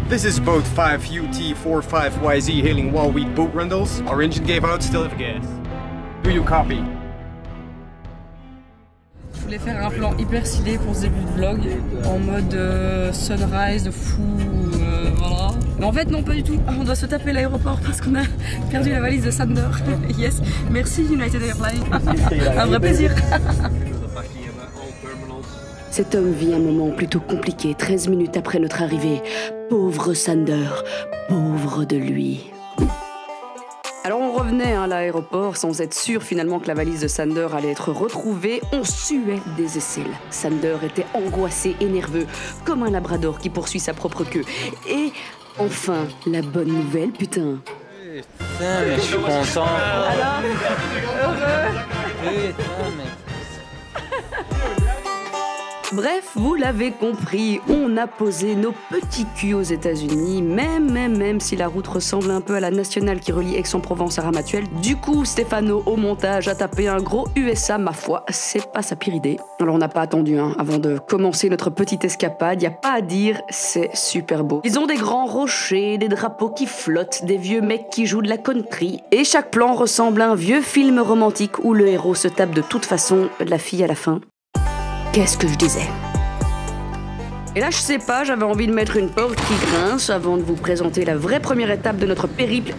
This is boat 5UT45YZ hailing Wallweed boat rentals. Our engine gave out, still have gas. Do you copy? Je voulais faire un plan hyper stylé pour ce début de vlog, en mode sunrise, de fou, voilà. Mais en fait non, pas du tout, on doit se taper l'aéroport parce qu'on a perdu la valise de Sander. Yes, merci United Airlines, un vrai plaisir. Cet homme vit un moment plutôt compliqué 13 minutes après notre arrivée. Pauvre Sander, pauvre de lui. Alors on revenait à l'aéroport sans être sûr finalement que la valise de Sander allait être retrouvée. On suait des aisselles. Sander était angoissé et nerveux, comme un labrador qui poursuit sa propre queue. Et enfin, la bonne nouvelle, putain. Putain, mais je suis content. Alors, heureux. Putain, mais... Bref, vous l'avez compris, on a posé nos petits culs aux États-Unis, même si la route ressemble un peu à la nationale qui relie Aix-en-Provence à Ramatuelle. Du coup, Stéphano, au montage, a tapé un gros USA, ma foi, c'est pas sa pire idée. Alors on n'a pas attendu, avant de commencer notre petite escapade, y a pas à dire, c'est super beau. Ils ont des grands rochers, des drapeaux qui flottent, des vieux mecs qui jouent de la country, et chaque plan ressemble à un vieux film romantique où le héros se tape de toute façon la fille à la fin. Qu'est-ce que je disais? Et là, je sais pas, j'avais envie de mettre une porte qui grince avant de vous présenter la vraie première étape de notre périple.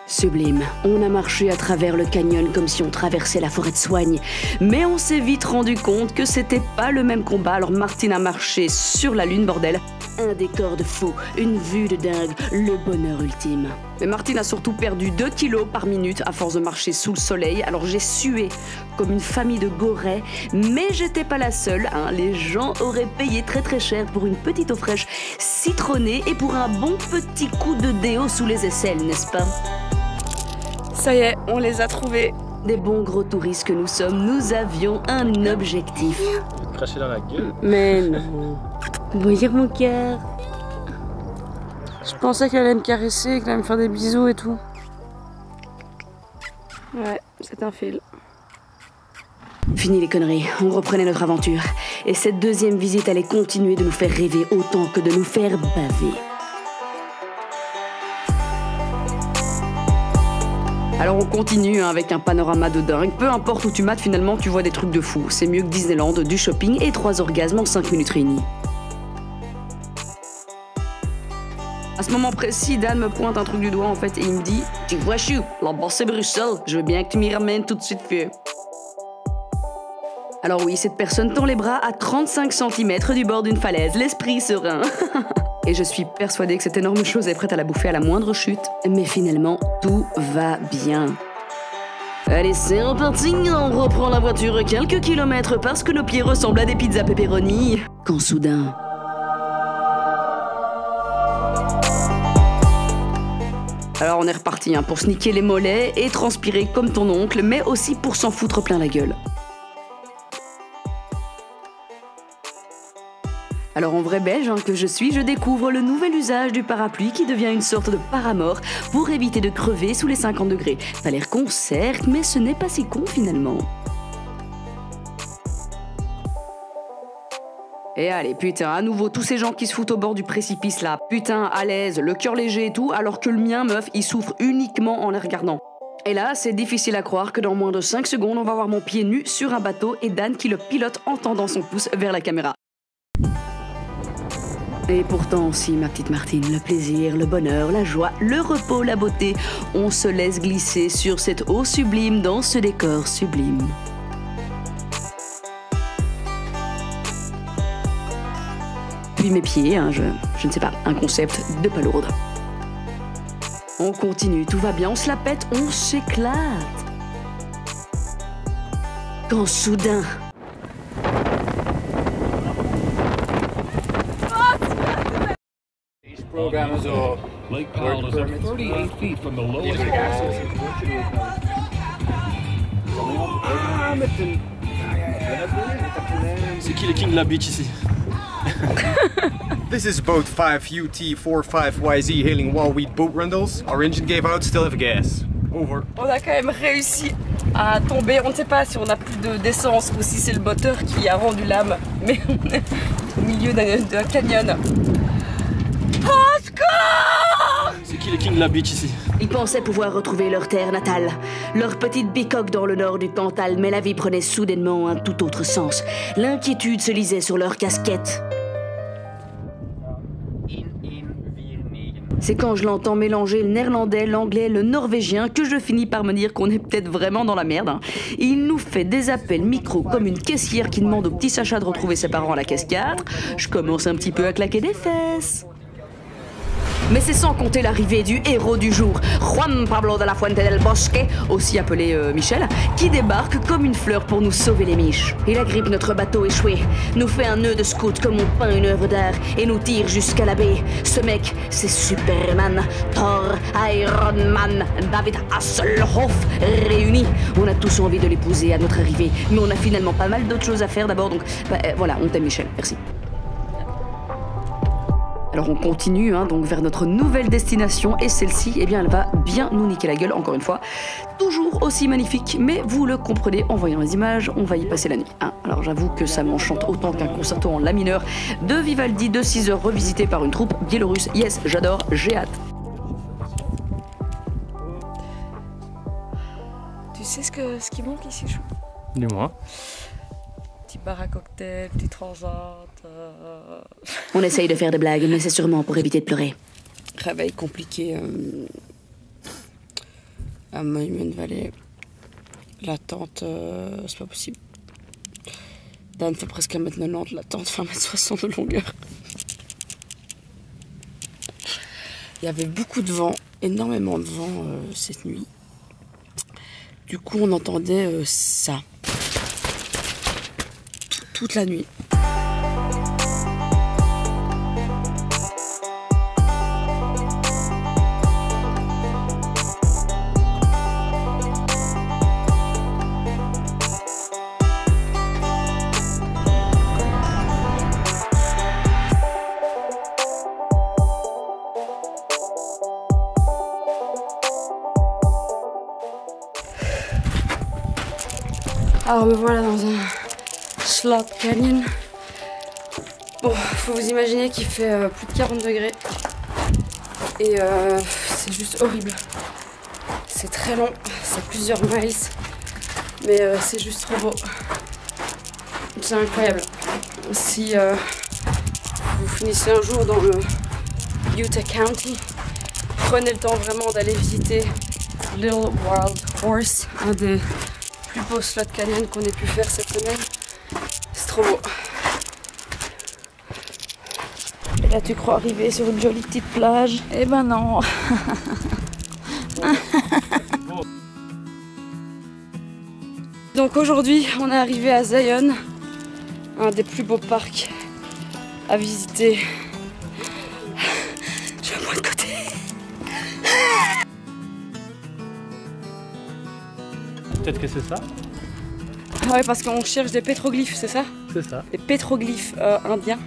Sublime. On a marché à travers le canyon comme si on traversait la forêt de Soigne. Mais on s'est vite rendu compte que c'était pas le même combat, alors Martine a marché sur la lune, bordel. Un décor de fou, une vue de dingue, le bonheur ultime. Mais Martine a surtout perdu 2 kilos par minute à force de marcher sous le soleil, alors j'ai sué comme une famille de gorées, mais j'étais pas la seule, Les gens auraient payé très cher pour une petite eau fraîche citronnée et pour un bon petit coup de déo sous les aisselles, n'est-ce pas? Ça y est, on les a trouvés. Des bons gros touristes que nous sommes, nous avions un objectif. Cracher dans la gueule. Mais non. Bonjour mon cœur. Je pensais qu'elle allait me caresser, qu'elle allait me faire des bisous et tout. Ouais, c'est un fail. Fini les conneries, on reprenait notre aventure. Et cette deuxième visite allait continuer de nous faire rêver autant que de nous faire baver. Alors on continue avec un panorama de dingue. Peu importe où tu mates, finalement tu vois des trucs de fou. C'est mieux que Disneyland, du shopping et 3 orgasmes en 5 minutes réunis. À ce moment précis, Dan me pointe un truc du doigt en fait et il me dit « Tu vois chou, là-bas c'est Bruxelles, je veux bien que tu m'y ramènes tout de suite vieux. » Alors oui, cette personne tend les bras à 35 cm du bord d'une falaise, l'esprit serein. Et je suis persuadée que cette énorme chose est prête à la bouffer à la moindre chute. Mais finalement, tout va bien. Allez, c'est reparti, on reprend la voiture quelques kilomètres parce que nos pieds ressemblent à des pizzas pepperoni. Quand soudain... Alors on est reparti pour se niquer les mollets et transpirer comme ton oncle, mais aussi pour s'en foutre plein la gueule. Alors en vrai belge que je suis, je découvre le nouvel usage du parapluie qui devient une sorte de paramore pour éviter de crever sous les 50 degrés. Ça a l'air con certes, mais ce n'est pas si con finalement. Et allez, putain, à nouveau, tous ces gens qui se foutent au bord du précipice là, putain, à l'aise, le cœur léger et tout, alors que le mien, meuf, il souffre uniquement en les regardant. Et là, c'est difficile à croire que dans moins de 5 secondes, on va voir mon pied nu sur un bateau et Dan qui le pilote en tendant son pouce vers la caméra. Et pourtant aussi, ma petite Martine, le plaisir, le bonheur, la joie, le repos, la beauté, on se laisse glisser sur cette eau sublime dans ce décor sublime. Puis mes pieds, je ne sais pas, un concept de palourde. On continue, tout va bien, on se la pète, on s'éclate. Quand soudain... Programmers or Lake Powell is up 38 feet from the lowest C'est qui le king de la beach ici? This is boat 5UT45YZ hailing Wallweed boat rentals. Our engine gave out, still have gas. Over. On a quand même réussi à tomber. On ne sait pas si on a plus d'essence ou si c'est le moteur qui a rendu l'âme. Mais on est au milieu d'un canyon. Au secours! C'est qui le king de la beach ici? Ils pensaient pouvoir retrouver leur terre natale, leur petite bicoque dans le nord du Cantal, mais la vie prenait soudainement un tout autre sens. L'inquiétude se lisait sur leurs casquettes. C'est quand je l'entends mélanger le néerlandais, l'anglais, le norvégien que je finis par me dire qu'on est peut-être vraiment dans la merde. Hein. Il nous fait des appels micro comme une caissière qui demande au petit Sacha de retrouver ses parents à la caisse 4. Je commence un petit peu à claquer des fesses. Mais c'est sans compter l'arrivée du héros du jour, Juan Pablo de la Fuente del Bosque, aussi appelé Michel, qui débarque comme une fleur pour nous sauver les miches. Il agrippe notre bateau échoué, nous fait un nœud de scout comme on peint une œuvre d'art et nous tire jusqu'à la baie. Ce mec, c'est Superman, Thor, Iron Man, David Hasselhoff réunis. On a tous envie de l'épouser à notre arrivée, mais on a finalement pas mal d'autres choses à faire d'abord, donc voilà, on t'aime Michel, merci. Alors on continue donc vers notre nouvelle destination et celle-ci, eh bien elle va bien nous niquer la gueule encore une fois. Toujours aussi magnifique, mais vous le comprenez en voyant les images, on va y passer la nuit. Alors j'avoue que ça m'enchante autant qu'un concerto en la mineur de Vivaldi de 6 heures revisité par une troupe biélorusse. Yes, j'adore, j'ai hâte. Tu sais ce qui manque ici, Chou? Dis-moi. Petit bar à cocktail, petit transat. On essaye de faire des blagues, mais c'est sûrement pour éviter de pleurer. Réveil compliqué à Monument Valley. La tente, c'est pas possible. Dan fait presque 1m90, la tente fait 1m60 de longueur. Il y avait beaucoup de vent, énormément de vent cette nuit. Du coup, on entendait ça. Toute la nuit. Alors me voilà dans un slot canyon. Bon, faut vous imaginer qu'il fait plus de 40 degrés. Et c'est juste horrible. C'est très long, c'est plusieurs miles. Mais c'est juste trop beau. C'est incroyable. Si vous finissez un jour dans le Utah County, prenez le temps vraiment d'aller visiter Little Wild Horse, un des plus beaux slot canyon qu'on ait pu faire cette semaine. C'est trop beau. Et là tu crois arriver sur une jolie petite plage? Eh ben non. Donc aujourd'hui on est arrivé à Zion, un des plus beaux parcs à visiter. Je vais moi de côté. Peut-être que c'est ça. Ah ouais, parce qu'on cherche des pétroglyphes, c'est ça? C'est ça. Des pétroglyphes indiens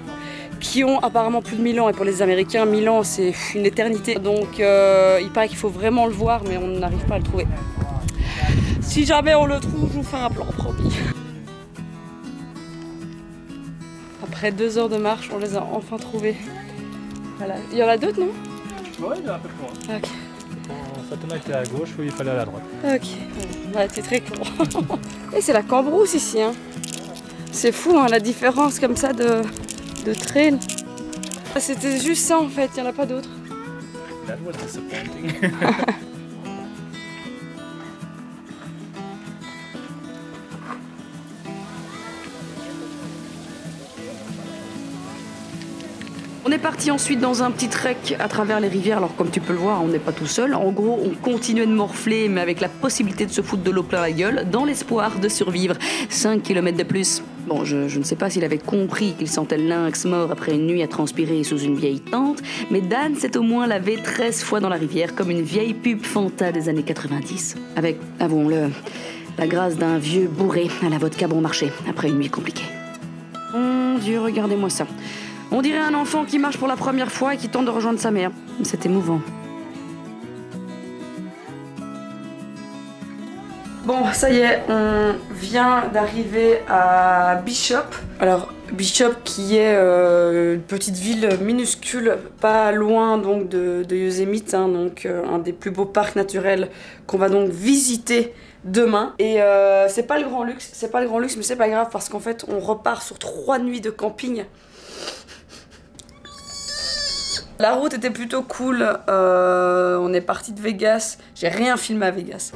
qui ont apparemment plus de 1000 ans, et pour les Américains 1000 ans c'est une éternité, donc il paraît qu'il faut vraiment le voir, mais on n'arrive pas à le trouver. Si jamais on le trouve, je vous fais un plan, promis. Après 2 heures de marche, on les a enfin trouvés. Voilà. Il y en a d'autres, non? Ouais, il y en a un peu plus loin. Ok. Satan était à gauche, il fallait aller à droite. Ok. Ouais, t'es très con. Et c'est la Cambrousse ici, hein. C'est fou, hein, la différence comme ça de trail. C'était juste ça en fait, il n'y en a pas d'autres. That was disappointing. On est parti ensuite dans un petit trek à travers les rivières. Alors comme tu peux le voir, on n'est pas tout seul. En gros, on continuait de morfler, mais avec la possibilité de se foutre de l'eau plein la gueule, dans l'espoir de survivre 5 km de plus. Bon, je ne sais pas s'il avait compris qu'il sentait le lynx mort après une nuit à transpirer sous une vieille tente, mais Dan s'est au moins lavé 13 fois dans la rivière comme une vieille pub Fanta des années 90. Avec, avouons-le, la grâce d'un vieux bourré à la vodka bon marché après une nuit compliquée. Mon Dieu, regardez-moi ça. On dirait un enfant qui marche pour la première fois et qui tente de rejoindre sa mère. C'est émouvant. Bon, ça y est, on vient d'arriver à Bishop. Alors, Bishop qui est une petite ville minuscule, pas loin donc de Yosemite, hein, donc un des plus beaux parcs naturels qu'on va donc visiter demain. Et c'est pas le grand luxe, mais c'est pas grave parce qu'en fait on repart sur 3 nuits de camping. La route était plutôt cool, on est parti de Vegas, j'ai rien filmé à Vegas.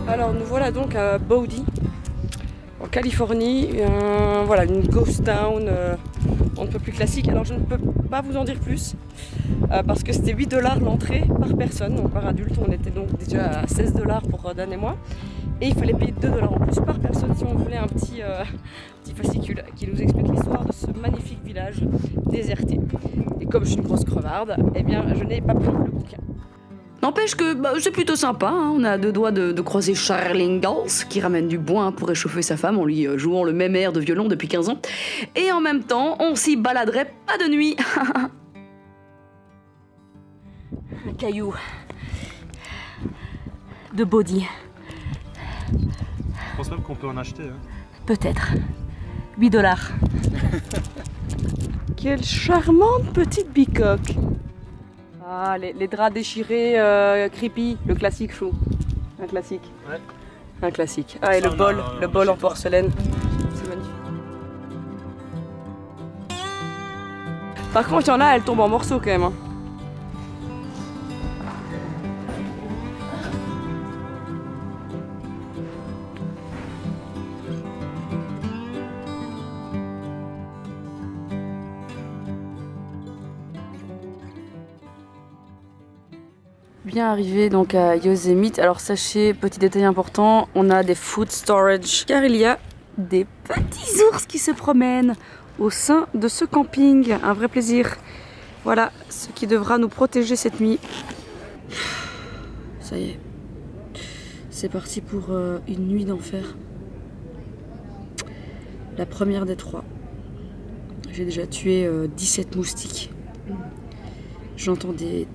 Alors nous voilà donc à Bodie, en Californie, voilà une ghost town un peu plus classique. Alors je ne peux pas vous en dire plus parce que c'était 8 $ l'entrée par personne, donc par adulte. On était donc déjà à 16 $ pour Dan et moi, et il fallait payer 2 $ en plus par personne si on voulait un petit fascicule qui nous explique l'histoire de ce magnifique village déserté. Et comme je suis une grosse crevarde, eh bien je n'ai pas pris le bouquin. N'empêche que c'est plutôt sympa, hein. On a 2 doigts de croiser Charles Ingalls qui ramène du bois pour réchauffer sa femme en lui jouant le même air de violon depuis 15 ans. Et en même temps, on s'y baladerait pas de nuit. Un caillou de Bodie. Je pense même qu'on peut en acheter. Hein. Peut-être. 8 $. Quelle charmante petite bicoque. Ah, les draps déchirés, creepy, le classique chou. Un classique. Ouais. Un classique. Ah, et le bol en porcelaine. C'est magnifique. Par contre, il y en a, elle tombe en morceaux quand même. Hein. Bien arrivé donc à Yosemite. Alors sachez, petit détail important, on a des food storage car il y a des petits ours qui se promènent au sein de ce camping. Un vrai plaisir. Voilà ce qui devra nous protéger cette nuit. Ça y est, c'est parti pour une nuit d'enfer. La première des 3. J'ai déjà tué 17 moustiques. J'entends des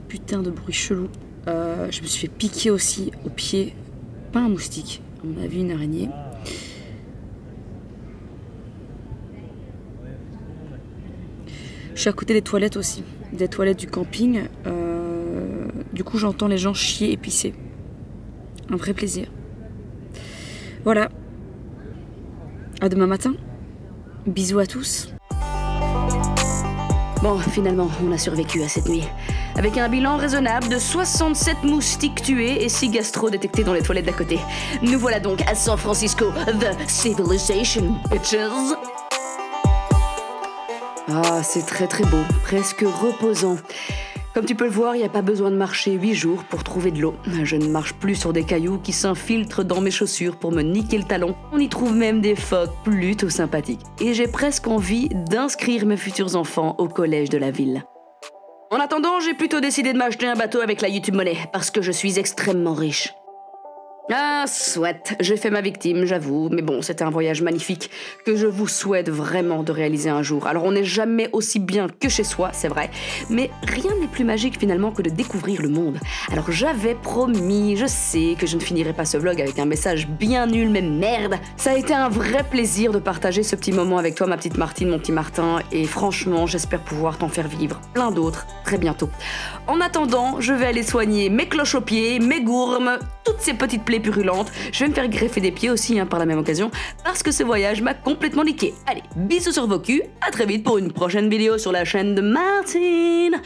putains de bruits chelous. Je me suis fait piquer aussi au pied. Pas un moustique, on a vu une araignée. Je suis à côté des toilettes aussi. Des toilettes du camping. Du coup j'entends les gens chier et pisser. Un vrai plaisir. Voilà. À demain matin. Bisous à tous. Bon, finalement, on a survécu à cette nuit. Avec un bilan raisonnable de 67 moustiques tués et 6 gastro détectés dans les toilettes d'à côté. Nous voilà donc à San Francisco, the civilization, bitches. Ah, c'est très très beau, presque reposant. Comme tu peux le voir, il n'y a pas besoin de marcher 8 jours pour trouver de l'eau. Je ne marche plus sur des cailloux qui s'infiltrent dans mes chaussures pour me niquer le talon. On y trouve même des phoques plutôt sympathiques. Et j'ai presque envie d'inscrire mes futurs enfants au collège de la ville. En attendant, j'ai plutôt décidé de m'acheter un bateau avec la YouTube Money, parce que je suis extrêmement riche. Ah, soit, j'ai fait ma victime, j'avoue, mais bon, c'était un voyage magnifique que je vous souhaite vraiment de réaliser un jour. Alors on n'est jamais aussi bien que chez soi, c'est vrai, mais rien n'est plus magique finalement que de découvrir le monde. Alors j'avais promis, je sais que je ne finirai pas ce vlog avec un message bien nul, mais merde. Ça a été un vrai plaisir de partager ce petit moment avec toi, ma petite Martine, mon petit Martin, et franchement, j'espère pouvoir t'en faire vivre plein d'autres très bientôt. En attendant, je vais aller soigner mes cloches aux pieds, mes gourmes, toutes ces petites plaies purulentes. Je vais me faire greffer des pieds aussi par la même occasion parce que ce voyage m'a complètement niqué. Allez, bisous sur vos culs, à très vite pour une prochaine vidéo sur la chaîne de Martine.